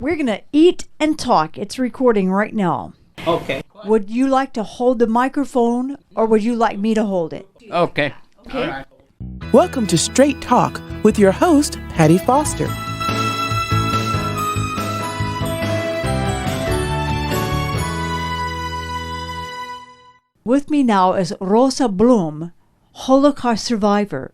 We're going to eat and talk. It's recording right now. Okay. Would you like to hold the microphone or would you like me to hold it? Okay. Okay. All right. Welcome to Straight Talk with your host, Patty Foster. With me now is Rosa Blum, Holocaust survivor,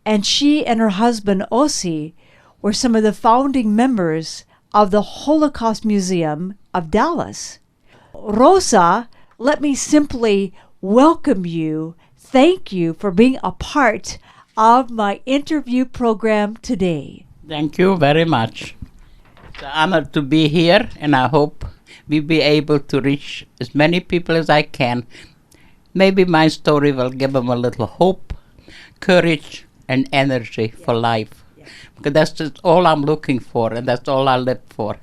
and she and her husband Ossi were some of the founding members of the Holocaust Museum of Dallas. Rosa, let me simply welcome you. Thank you for being a part of my interview program today. Thank you very much. It's an honor to be here, and I hope we'll be able to reach as many people as I can. Maybe my story will give them a little hope, courage, and energy for life. Because that's just all I'm looking for, and that's all I live for.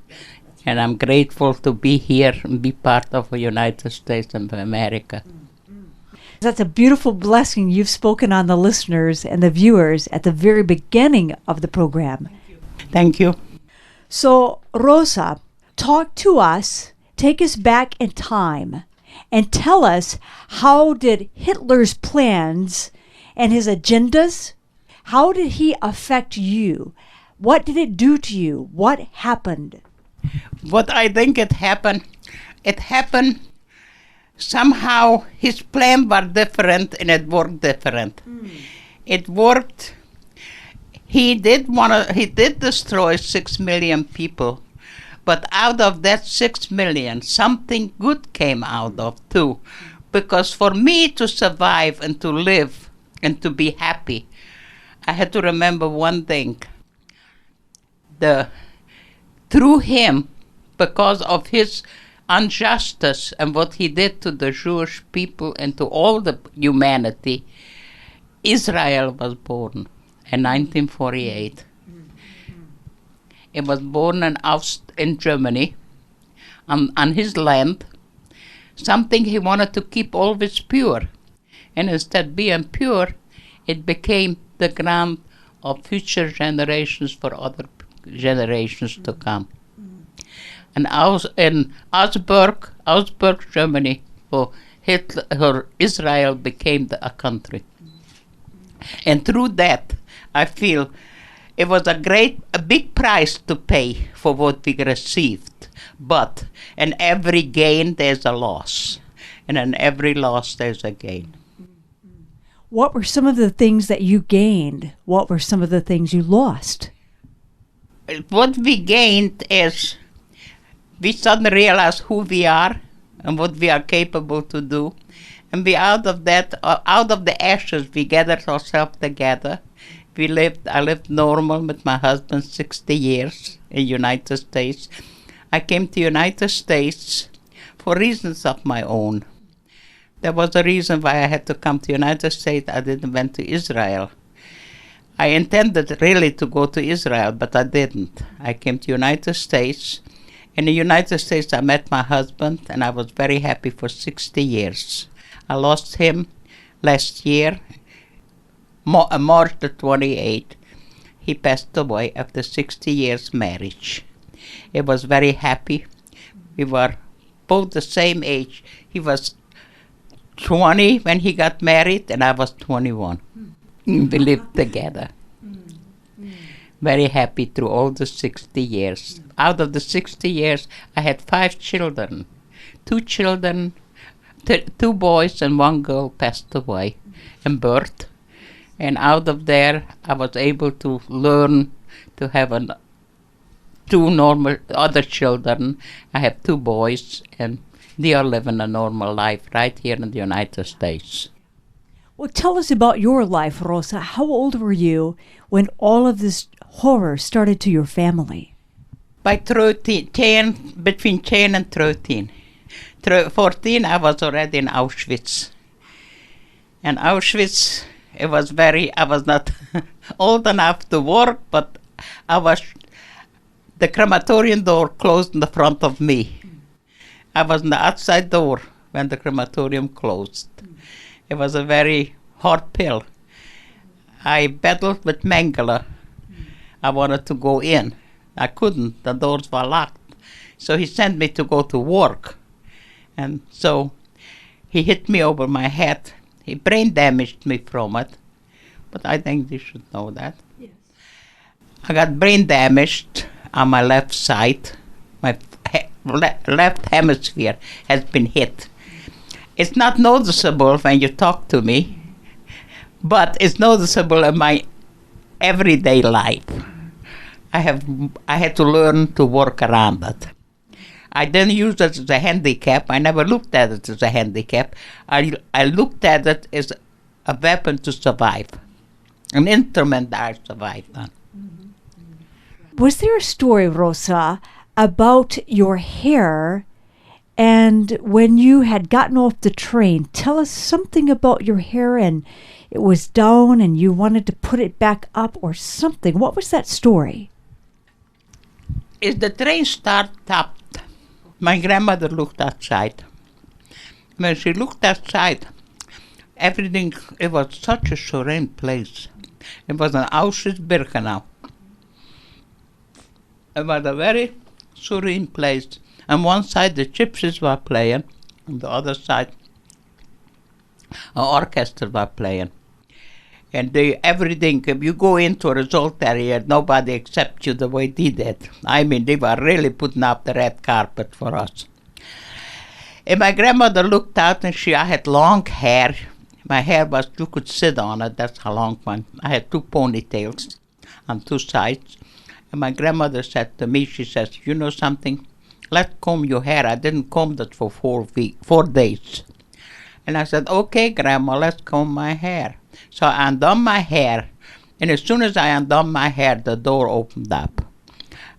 And I'm grateful to be here and be part of the United States of America. That's a beautiful blessing you've spoken on the listeners and the viewers at the very beginning of the program. Thank you. So, Rosa, talk to us, take us back in time, and tell us, how did Hitler's plans and his agendas, how did he affect you? What did it do to you? What happened? What I think it happened somehow his plan was different and it worked different. It worked. He did destroy 6 million people, but out of that 6 million, something good came out of too. Because for me to survive and to live and to be happy, I had to remember one thing. Through him, because of his injustice and what he did to the Jewish people and to all the humanity, Israel was born in 1948. It was born in Germany, on his land, something he wanted to keep always pure. And instead of being pure, it became the ground of future generations for other generations to come. And in Augsburg, Germany, Israel became a country. And through that, I feel it was a big price to pay for what we received. But in every gain, there's a loss. And in every loss, there's a gain. What were some of the things that you gained? What were some of the things you lost? What we gained is we suddenly realized who we are and what we are capable to do. And we out of the ashes, we gathered ourselves together. I lived normal with my husband 60 years in the United States. I came to the United States for reasons of my own. There was a reason why I had to come to the United States. I didn't went to Israel. I intended really to go to Israel, but I didn't. I came to the United States. In the United States, I met my husband, and I was very happy for 60 years. I lost him last year, March the 28th. He passed away after 60 years marriage. It was very happy. We were both the same age. He was 20 when he got married, and I was 21. We lived together. Very happy through all the 60 years. Out of the 60 years, I had 5 children. 2 children, 2 boys and 1 girl passed away in birth. And out of there, I was able to learn to have 2 normal other children. I have 2 boys, and they are living a normal life right here in the United States. Well, tell us about your life, Rosa. How old were you when all of this horror started to your family? By 13, between 10 and 13. 14, I was already in Auschwitz. And Auschwitz, I was not old enough to work, but the crematorium door closed in the front of me. I was in the outside door when the crematorium closed. It was a very hard pill. I battled with Mengele. I wanted to go in. I couldn't. The doors were locked. So he sent me to go to work. And so he hit me over my head. He brain damaged me from it. But I think you should know that. Yes. I got brain damaged on my left side. My left hemisphere has been hit. It's not noticeable when you talk to me, but it's noticeable in my everyday life. I had to learn to work around it. I didn't use it as a handicap. I never looked at it as a handicap. I looked at it as a weapon to survive, an instrument that I survived on. Was there a story, Rosa, about your hair? And when you had gotten off the train, tell us something about your hair, and it was down and you wanted to put it back up or something. What was that story? As the train stopped, my grandmother looked outside. When she looked outside, everything, it was such a serene place. It was an Auschwitz-Birkenau. It was a very serene place. On one side, the gypsies were playing. On the other side, an orchestra was playing. And everything, if you go into a result area, nobody accepts you the way they did. I mean, they were really putting up the red carpet for us. And my grandmother looked out, and I had long hair. My hair was, you could sit on it, that's how long one. I had 2 ponytails on 2 sides. And my grandmother said to me, she says, you know something? Let's comb your hair. I didn't comb it for 4 days. And I said, okay, Grandma, let's comb my hair. So I undone my hair, and as soon as I undone my hair, the door opened up.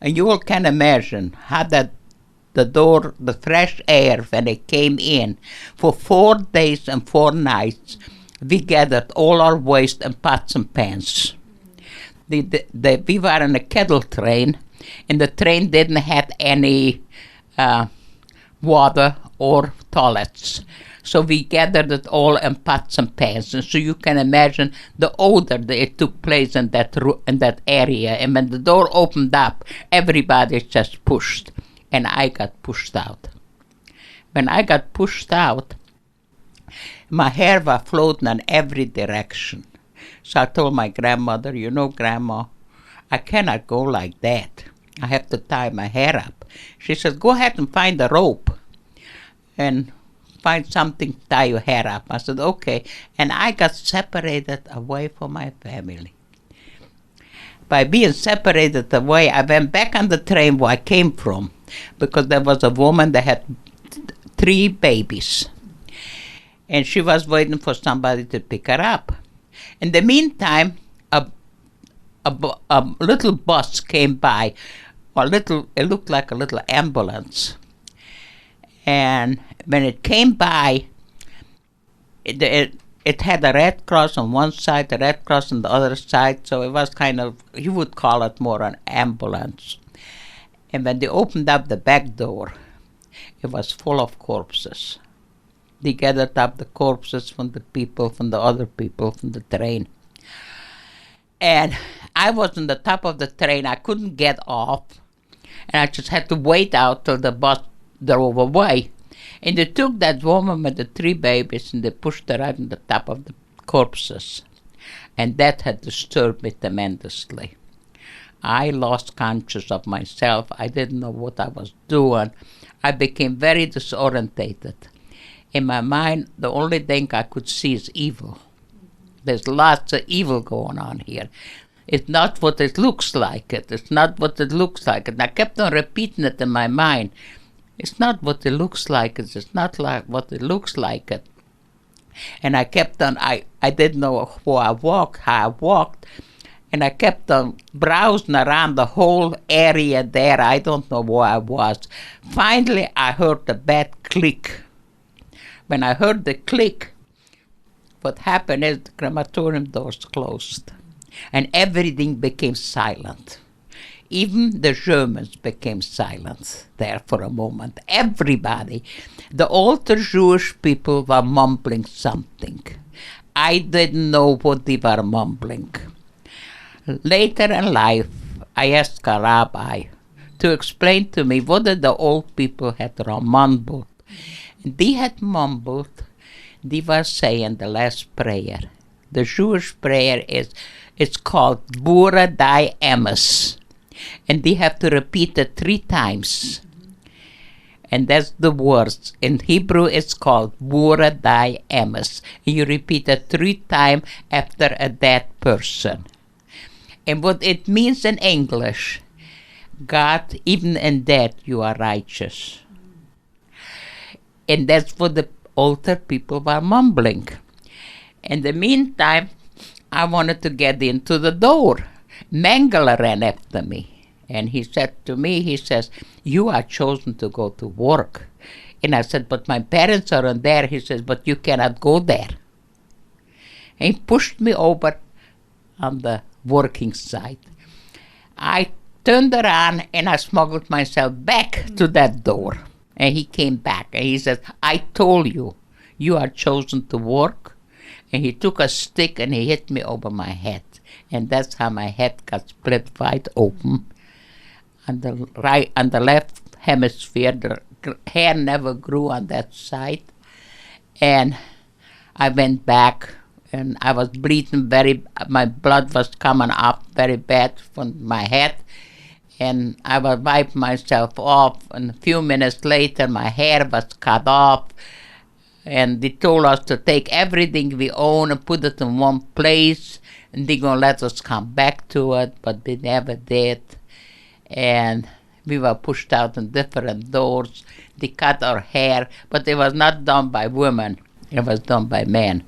And you all can imagine how the door, the fresh air, when it came in, for 4 days and 4 nights, we gathered all our waste in pots and pans. We were in a kettle train, and the train didn't have any water or toilets. So we gathered it all in pots and pans, and so you can imagine the odor that it took place in that area. And when the door opened up, everybody just pushed, and I got pushed out. When I got pushed out, my hair was floating in every direction. So I told my grandmother, you know, Grandma, I cannot go like that. I have to tie my hair up. She said, go ahead and find a rope and find something to tie your hair up. I said, okay. And I got separated away from my family. By being separated away, I went back on the train where I came from, because there was a woman that had 3 babies. And she was waiting for somebody to pick her up. In the meantime, a little bus came by, it looked like a little ambulance. And when it came by, it had a Red Cross on one side, a Red Cross on the other side, so it was kind of, you would call it more an ambulance. And when they opened up the back door, it was full of corpses. They gathered up the corpses from the people, from the other people, from the train. And I was on the top of the train. I couldn't get off. And I just had to wait out till the bus drove away. And they took that woman with the 3 babies and they pushed her right on the top of the corpses. And that had disturbed me tremendously. I lost conscious of myself. I didn't know what I was doing. I became very disorientated. In my mind, the only thing I could see is evil. There's lots of evil going on here. It's not what it looks like. It's not what it looks like. And I kept on repeating it in my mind. It's not what it looks like. It's not like what it looks like. And I kept on, I didn't know how I walked. And I kept on browsing around the whole area there. I don't know where I was. Finally, I heard the bad click. When I heard the click, what happened is the crematorium doors closed. And everything became silent. Even the Germans became silent there for a moment. Everybody. The older Jewish people were mumbling something. I didn't know what they were mumbling. Later in life, I asked a rabbi to explain to me what the old people had mumbled. They had mumbled, they were saying the last prayer. The Jewish prayer it's called Bura Dai Emes. And they have to repeat it 3 times. And that's the words. In Hebrew, it's called Bura Dai Emes. And you repeat it 3 times after a dead person. And what it means in English, God, even in death, you are righteous. And that's what the older people were mumbling. In the meantime, I wanted to get into the door. Mengele ran after me. And he said to me, he says, you are chosen to go to work. And I said, but my parents aren't there. He says, but you cannot go there. And he pushed me over on the working side. I turned around and I smuggled myself back to that door. And he came back and he says, I told you, you are chosen to work. And he took a stick and he hit me over my head. And that's how my head got split wide open. On the left hemisphere, the hair never grew on that side. And I went back and I was bleeding my blood was coming up very bad from my head. And I would wipe myself off, and a few minutes later my hair was cut off. And they told us to take everything we own and put it in one place, and they're going to let us come back to it, but they never did. And we were pushed out in different doors. They cut our hair, but it was not done by women. It was done by men.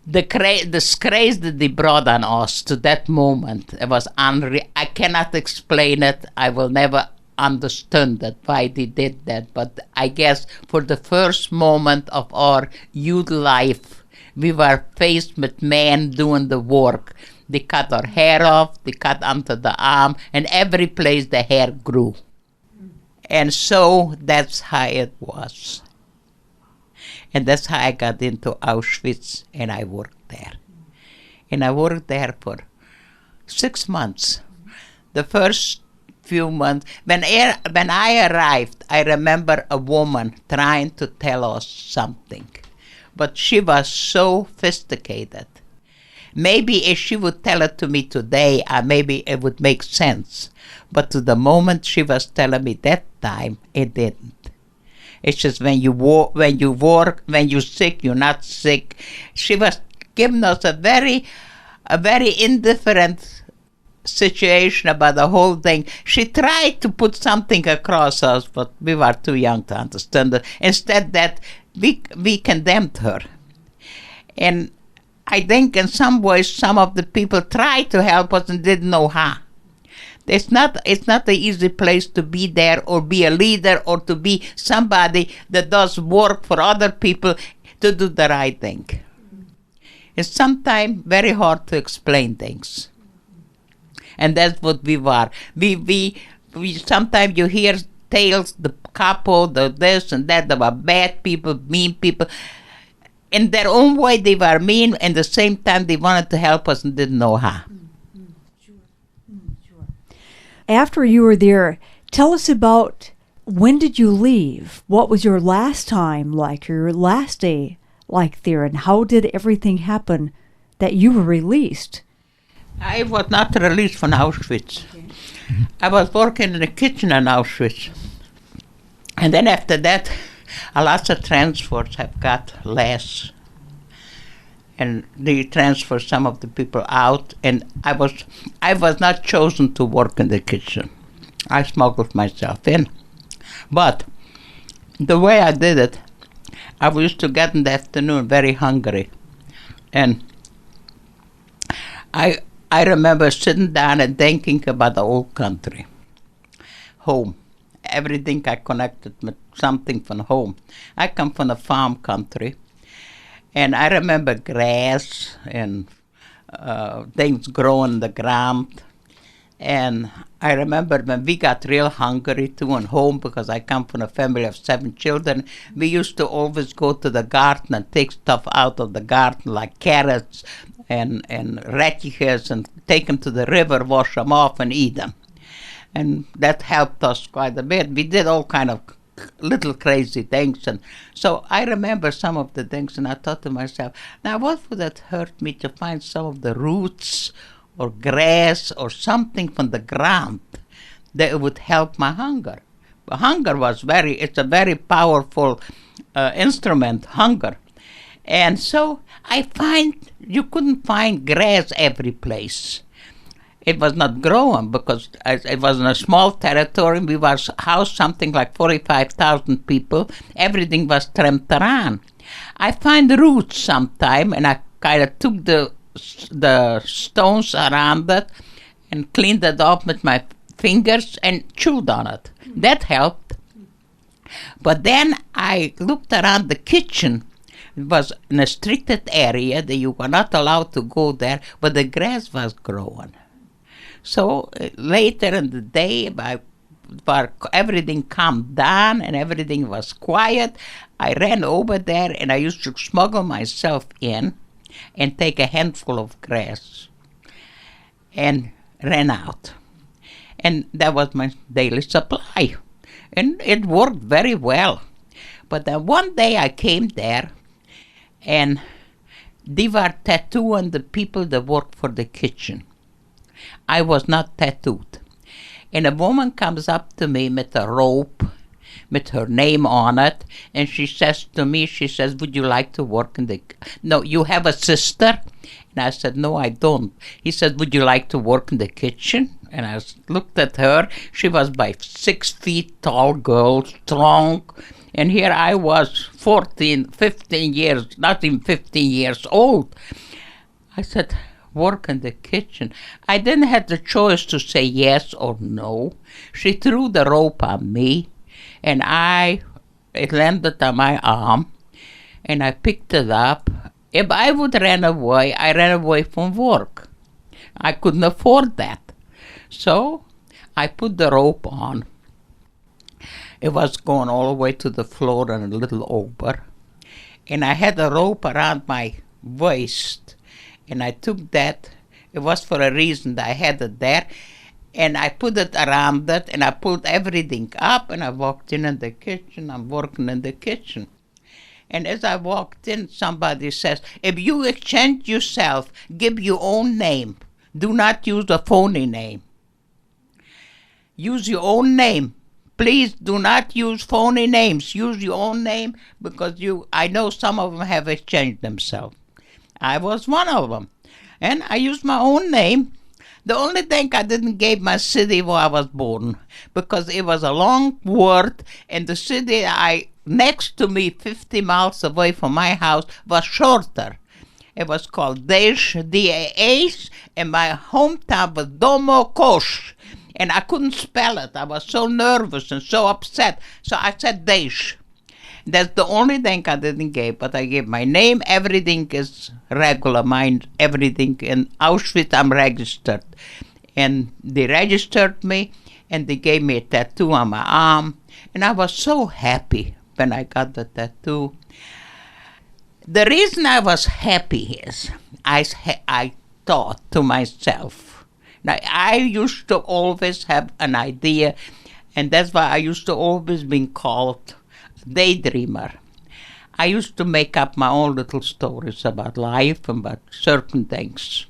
The disgrace that they brought on us to that moment, it was unreal. I cannot explain it. I will never understand that why they did that. But I guess for the first moment of our youth life, we were faced with men doing the work. They cut our hair off, they cut under the arm, and every place the hair grew. And so that's how it was. And that's how I got into Auschwitz, and I worked there. And I worked there for 6 months. The first few months, when I arrived, I remember a woman trying to tell us something. But she was so sophisticated. Maybe if she would tell it to me today, maybe it would make sense. But to the moment she was telling me that time, it didn't. It's just when you work, when you're sick, you're not sick. She was giving us a very indifferent situation about the whole thing. She tried to put something across us, but we were too young to understand it. Instead, that we condemned her. And I think in some ways some of the people tried to help us and didn't know how. It's not an easy place to be there or be a leader or to be somebody that does work for other people to do the right thing. It's sometimes very hard to explain things. And that's what we were. We sometimes you hear tales, the couple, the this and that, they were bad people, mean people. In their own way they were mean, and at the same time they wanted to help us and didn't know how. Sure. After you were there, tell us about when did you leave? What was your last time like, your last day like there, and how did everything happen that you were released? I was not released from Auschwitz. Okay. I was working in the kitchen in Auschwitz. And then after that, a lot of transfers have got less. And they transferred some of the people out. And I was not chosen to work in the kitchen. I smuggled myself in. But the way I did it, I used to get in the afternoon very hungry. And I remember sitting down and thinking about the old country, home. Everything I connected with something from home. I come from a farm country, and I remember grass and things growing in the ground. And I remember when we got real hungry too at home, because I come from a family of 7 children, we used to always go to the garden and take stuff out of the garden like carrots and radishes and take them to the river, wash them off and eat them. And that helped us quite a bit. We did all kind of little crazy things. And so I remember some of the things, and I thought to myself, now what would it hurt me to find some of the roots or grass or something from the ground that would help my hunger? But hunger was it's a very powerful instrument, hunger. And so you couldn't find grass every place. It was not growing because it was in a small territory. We was housed something like 45,000 people. Everything was trimmed around. I find roots sometime, and I kind of took the stones around it and cleaned it off with my fingers and chewed on it. That helped. But then I looked around the kitchen. It was in a restricted area that you were not allowed to go there, but the grass was growing. So later in the day, everything calmed down and everything was quiet, I ran over there and I used to smuggle myself in and take a handful of grass and ran out. And that was my daily supply. And it worked very well. But then one day I came there and they were tattooing the people that worked for the kitchen. I was not tattooed. And a woman comes up to me with a rope with her name on it, and she says to me, would you like to work in the... No, you have a sister? And I said, no, I don't. He said, would you like to work in the kitchen? And I looked at her. She was by 6 feet tall girl, strong. And here I was 15 years, not even 15 years old. I said, work in the kitchen. I didn't have the choice to say yes or no. She threw the rope on me, and it landed on my arm, and I picked it up. If I would run away, I ran away from work. I couldn't afford that. So I put the rope on. It was going all the way to the floor and a little over. And I had a rope around my waist. And I took that. It was for a reason that I had it there. And I put it around it. And I pulled everything up. And I walked in the kitchen. I'm working in the kitchen. And as I walked in, somebody says, if you exchange yourself, give your own name. Do not use a phony name. Use your own name. Please do not use phony names. Use your own name, because I know some of them have exchanged themselves. I was one of them. And I used my own name. The only thing I didn't give my city where I was born, because it was a long word, and the city next to me, 50 miles away from my house, was shorter. It was called Daish, D-A-H, and my hometown was Domokosh. And I couldn't spell it. I was so nervous and so upset. So I said Daish. That's the only thing I didn't give, but I gave my name. Everything is regular. Mine, everything. In Auschwitz, I'm registered. And they registered me, and they gave me a tattoo on my arm. And I was so happy when I got the tattoo. The reason I was happy is I thought to myself, now, I used to always have an idea, and that's why I used to always be called Daydreamer. I used to make up my own little stories about life and about certain things.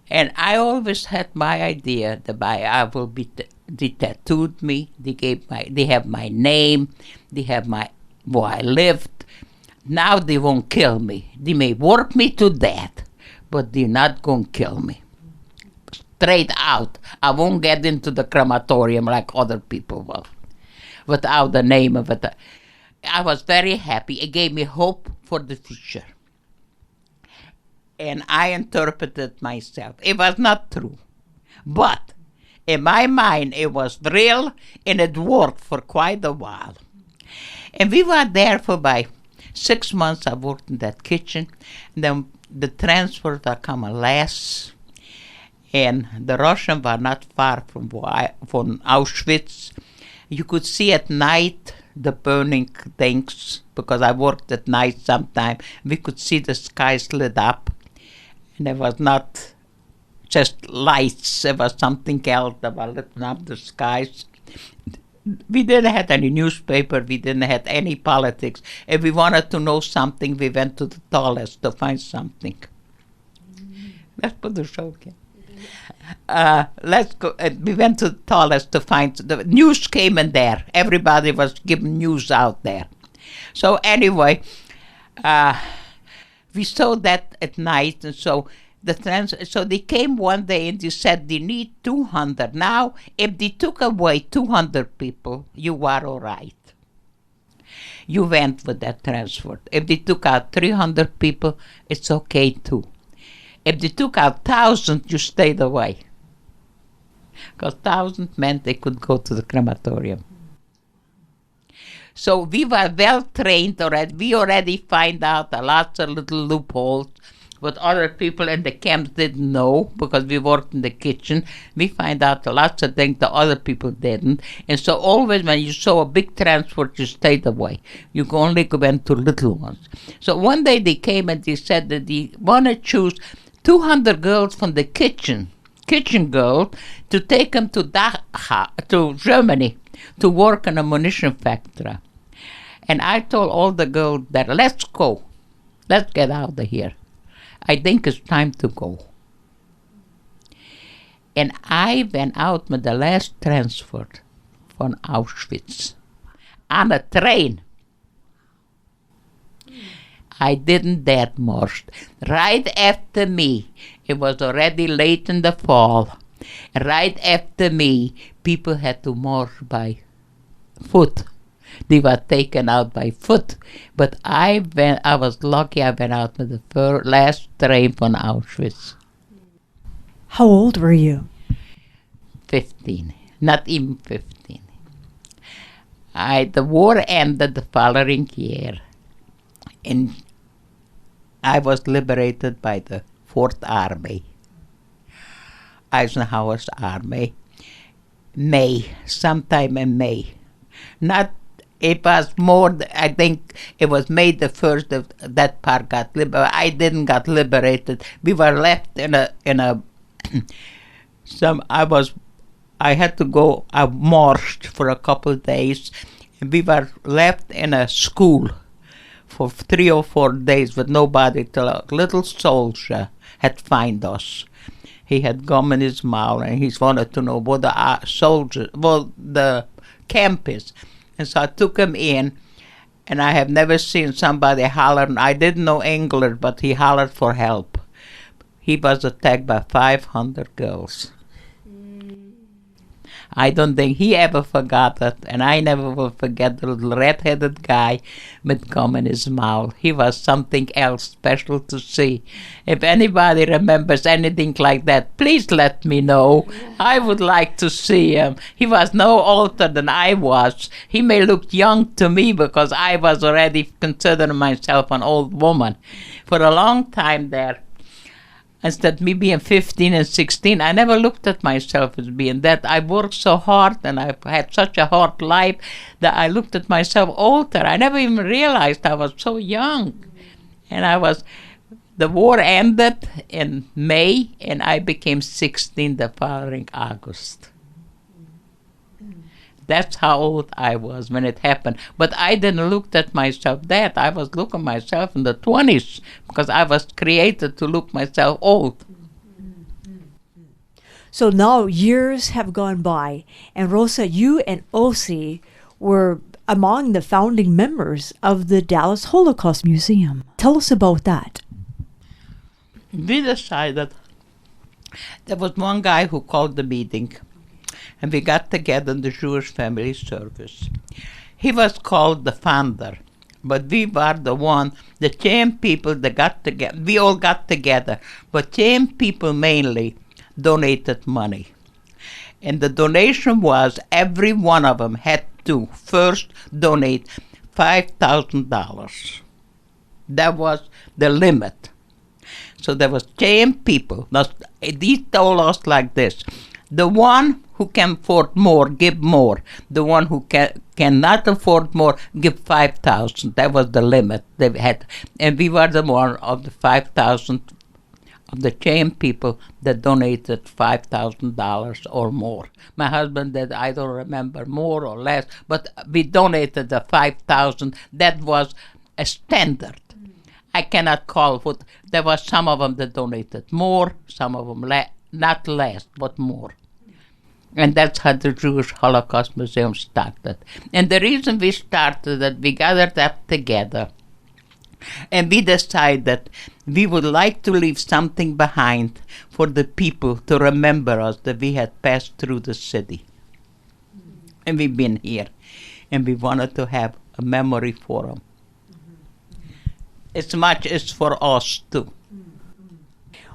And I always had my idea that I will be, they tattooed me, they have my name, they have where I lived. Now they won't kill me. They may work me to death, but they're not going to kill me. Straight out. I won't get into the crematorium like other people will, without the name of it. I was very happy. It gave me hope for the future. And I interpreted myself. It was not true. But in my mind, it was real, and it worked for quite a while. And we were there for about 6 months. I worked in that kitchen. And then the transfers are coming less. And the Russians were not far from Auschwitz. You could see at night the burning things, because I worked at night sometime. We could see the skies lit up, and it was not just lights. There was something else that was lit up the skies. We didn't have any newspaper. We didn't have any politics. If we wanted to know something, we went to the tallest to find something. Let's put the show again. Let's go. We went to the tallest to find the news came in there. Everybody was giving news out there. So anyway, we saw that at night, and so so they came one day and they said they need 200. Now, if they took away 200 people, you were all right. You went with that transport. If they took out 300 people, it's okay too. If they took out 1,000, you stayed away. Because 1,000 meant they could go to the crematorium. So we were well trained already. We already find out a lot of little loopholes what other people in the camps didn't know, because we worked in the kitchen. We find out a lot of things that other people didn't. And so always when you saw a big transport, you stayed away. You only went to little ones. So one day they came and they said that they want to choose 200 girls from the kitchen girls, to take them to to Germany, to work in a munition factory. And I told all the girls that, let's go. Let's get out of here. I think it's time to go. And I went out with the last transport from Auschwitz on a train. I didn't dare march. Right after me, it was already late in the fall. Right after me, people had to march by foot. They were taken out by foot. But I was lucky I went out with the last train from Auschwitz. How old were you? 15. Not even 15. The war ended the following year. And I was liberated by the 4th Army, Eisenhower's army, sometime in May. It was more, I think it was May the 1st that part got liberated. I didn't get liberated. We were left in a I had to go, I marched for a couple of days, and we were left in a school for 3 or 4 days with nobody till a little soldier had found us. He had gum in his mouth and he wanted to know what the camp is. And so I took him in, and I have never seen somebody holler. I didn't know English, but he hollered for help. He was attacked by 500 girls. I don't think he ever forgot it, and I never will forget the little red-headed guy with gum in his mouth. He was something else special to see. If anybody remembers anything like that, please let me know. I would like to see him. He was no older than I was. He may look young to me because I was already considering myself an old woman. For a long time there, instead of me being 15 and 16, I never looked at myself as being that. I worked so hard and I had such a hard life that I looked at myself older. I never even realized I was so young. And the war ended in May, and I became 16 the following August. That's how old I was when it happened. But I didn't look at myself that. I was looking at myself in the 20s because I was created to look myself old. So now years have gone by, and Rosa, you and Ossie were among the founding members of the Dallas Holocaust Museum. Tell us about that. We decided, there was one guy who called the meeting, and we got together in the Jewish Family Service. He was called the founder, but we were the same people that got together. We all got together, but same people mainly donated money. And the donation was every one of them had to first donate $5,000. That was the limit. So there was same people. These told us like this: the one who can afford more, give more. The one who cannot afford more, give 5,000. That was the limit they had. And we were the one of the 5,000 of the chain people that donated $5,000 or more. My husband did, I don't remember, more or less, but we donated the 5,000. That was a standard. I cannot call what, there was some of them that donated more, some of them not less, but more. And that's how the Jewish Holocaust Museum started. And the reason we started it, we gathered up together and we decided that we would like to leave something behind for the people to remember us, that we had passed through the city. And we've been here. And we wanted to have a memory for them. As much as for us, too.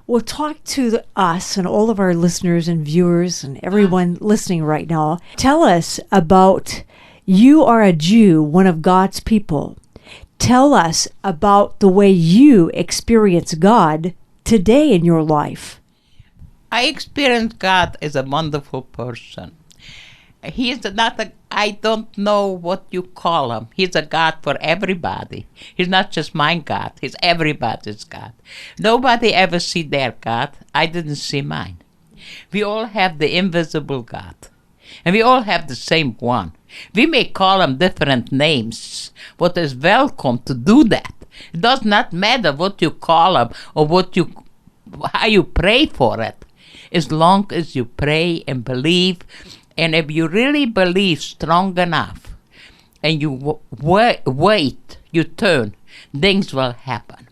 Well, talk to us and all of our listeners and viewers and everyone listening right now. Tell us about, you are a Jew, one of God's people. Tell us about the way you experience God today in your life. I experience God as a wonderful person. He is not a, I don't know what you call him. He's a God for everybody. He's not just my God. He's everybody's God. Nobody ever see their God. I didn't see mine. We all have the invisible God. And we all have the same one. We may call him different names, but is welcome to do that. It does not matter what you call him or how you pray for it, as long as you pray and believe. And if you really believe strong enough and you wait, you turn, things will happen.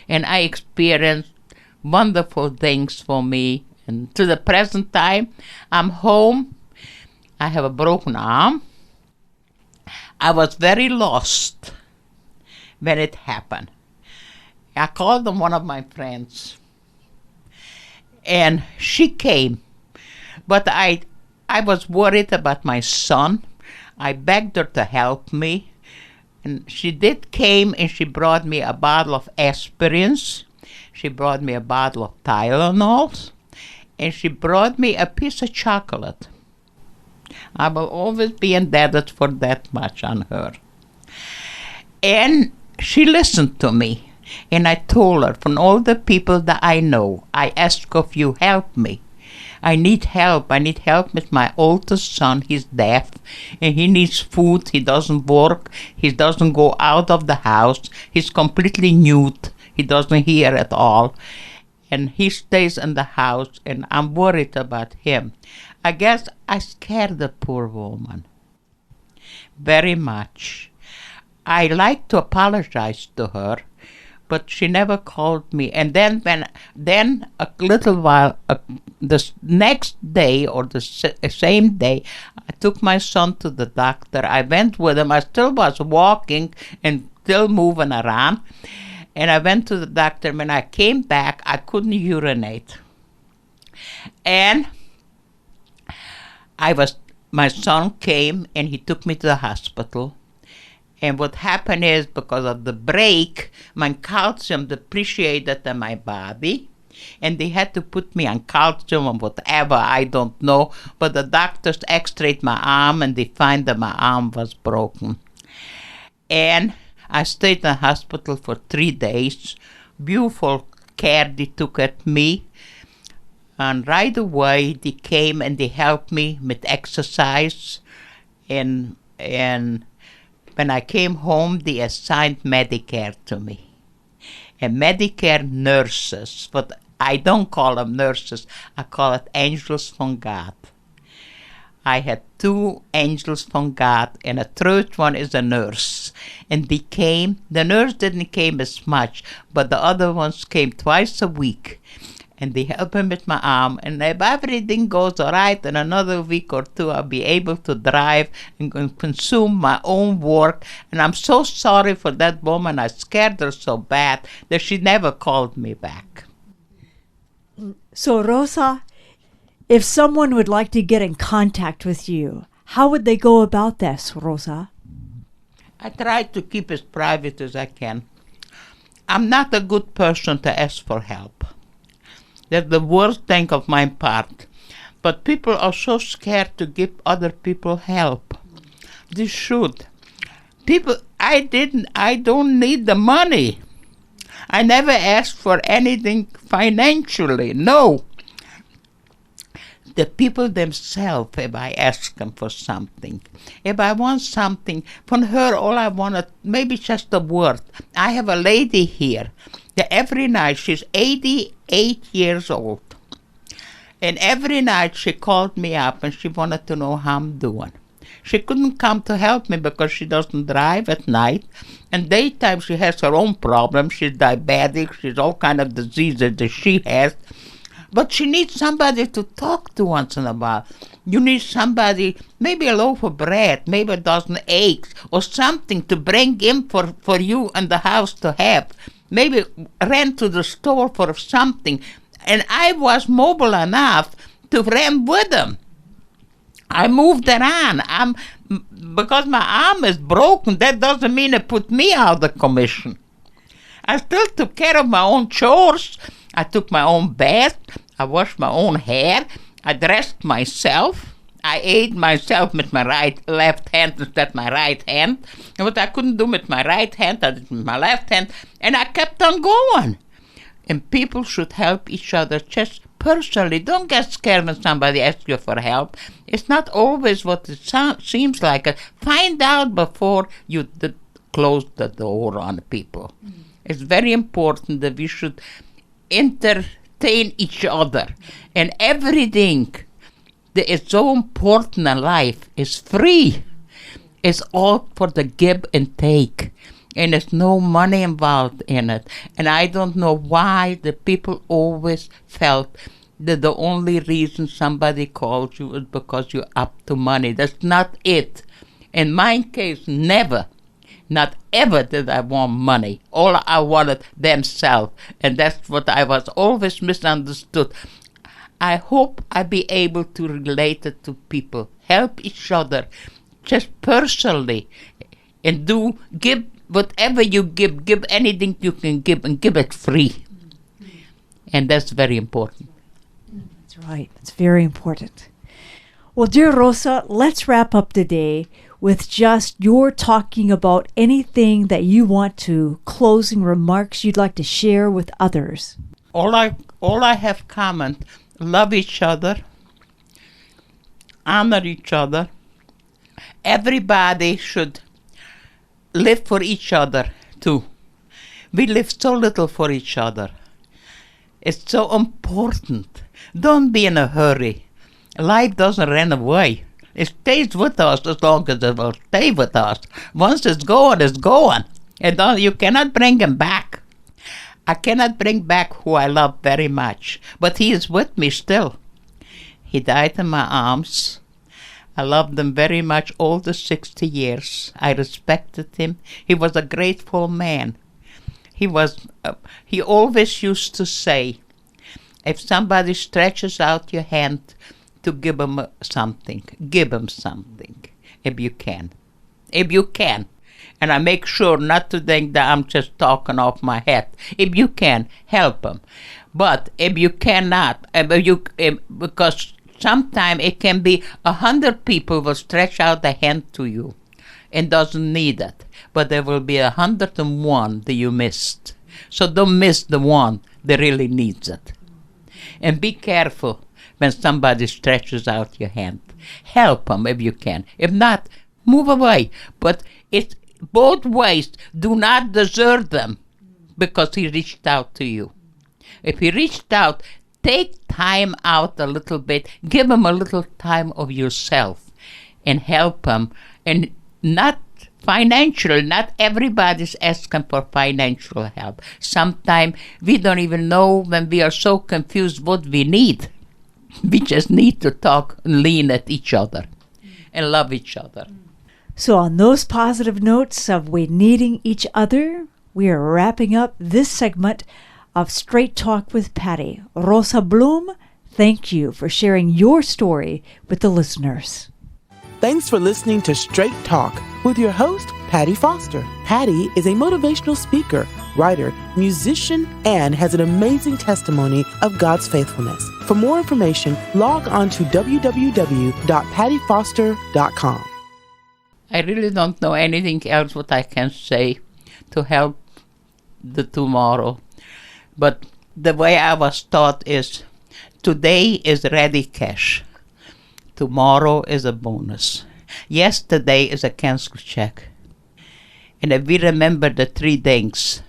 And I experienced wonderful things for me. And to the present time, I'm home. I have a broken arm. I was very lost when it happened. I called on one of my friends, and she came. But I was worried about my son. I begged her to help me. And she came, and she brought me a bottle of aspirins. She brought me a bottle of Tylenol. And she brought me a piece of chocolate. I will always be indebted for that much on her. And she listened to me. And I told her, from all the people that I know, I ask if you help me. I need help. I need help with my oldest son. He's deaf, and he needs food. He doesn't work. He doesn't go out of the house. He's completely mute. He doesn't hear at all. And he stays in the house, and I'm worried about him. I guess I scared the poor woman very much. I like to apologize to her, but she never called me. And then a little while, the next day or the same day, I took my son to the doctor. I went with him. I still was walking and still moving around. And I went to the doctor. When I came back, I couldn't urinate. And my son came and he took me to the hospital. And what happened is, because of the break, my calcium depreciated in my body. And they had to put me on calcium or whatever, I don't know. But the doctors x-rayed my arm and they found that my arm was broken. And I stayed in the hospital for 3 days. Beautiful care they took at me. And right away they came and they helped me with exercise. And when I came home, they assigned Medicare to me. And Medicare nurses, but I don't call them nurses, I call it angels from God. I had 2 angels from God, and a third one is a nurse. And they came, the nurse didn't came as much, but the other ones came twice a week. And they help me with my arm. And if everything goes all right, in another week or 2, I'll be able to drive and consume my own work. And I'm so sorry for that woman. I scared her so bad that she never called me back. So, Rosa, if someone would like to get in contact with you, how would they go about this, Rosa? I try to keep as private as I can. I'm not a good person to ask for help. That's the worst thing of my part. But people are so scared to give other people help. They should. I don't need the money. I never asked for anything financially. No. The people themselves, if I ask them for something, if I want something from her, all I wanted, maybe just a word. I have a lady here that every night, she's 88 years old, and every night she called me up and she wanted to know how I'm doing. She couldn't come to help me because she doesn't drive at night, and daytime she has her own problems. She's diabetic, she's all kind of diseases that she has. But she needs somebody to talk to once in a while. You need somebody, maybe a loaf of bread, maybe a dozen eggs, or something to bring in for you and the house to have. Maybe ran to the store for something. And I was mobile enough to run with them. I moved around. Because my arm is broken, that doesn't mean it put me out of commission. I still took care of my own chores. I took my own bath. I washed my own hair. I dressed myself. I ate myself with my left hand instead of my right hand. And what I couldn't do with my right hand, I did with my left hand. And I kept on going. And people should help each other just personally. Don't get scared when somebody asks you for help. It's not always what it seems like. Find out before you close the door on people. It's very important that we should entertain each other, and everything that is so important in life is free. It's all for the give and take, and there's no money involved in it. And I don't know why the people always felt that the only reason somebody calls you is because you're up to money. That's not it. In my case, never. Not ever did I want money. All I wanted themselves. And that's what I was always misunderstood. I hope I be able to relate it to people. Help each other. Just personally. And give whatever you give anything you can give, and give it free. And that's very important. That's right. It's very important. Well, dear Rosa, let's wrap up today with just your talking about anything that you want to, closing remarks you'd like to share with others. All I have comment, love each other, honor each other. Everybody should live for each other too. We live so little for each other. It's so important. Don't be in a hurry. Life doesn't run away. It stays with us as long as it will stay with us. Once it's gone, it's gone. You cannot bring him back. I cannot bring back who I love very much, but he is with me still. He died in my arms. I loved him very much all the 60 years. I respected him. He was a grateful man. He always used to say, if somebody stretches out your hand to give him something, give him something, if you can. If you can. And I make sure not to think that I'm just talking off my head. If you can, help him. But if you cannot, because sometimes it can be 100 people will stretch out the hand to you and doesn't need it. But there will be 101 that you missed. So don't miss the one that really needs it. And be careful when somebody stretches out your hand. Help them if you can. If not, move away. But it's both ways. Do not desert them because he reached out to you. If he reached out, take time out a little bit. Give him a little time of yourself and help him. And not financial. Not everybody's asking for financial help. Sometimes we don't even know when we are so confused what we need. We just need to talk and lean at each other and love each other. So on those positive notes of we needing each other, we are wrapping up this segment of Straight Talk with Patty. Rosa Blum, thank you for sharing your story with the listeners. Thanks for listening to Straight Talk with your host, Patty Foster. Patty is a motivational speaker, writer, musician, and has an amazing testimony of God's faithfulness. For more information, log on to www.pattyfoster.com. I really don't know anything else what I can say to help the tomorrow. But the way I was taught is, today is ready cash. Tomorrow is a bonus. Yesterday is a cancelled check. And if we remember the 3 things,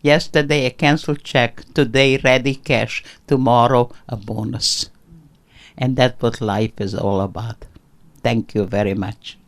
yesterday a cancelled check, today ready cash, tomorrow a bonus. And that's what life is all about. Thank you very much.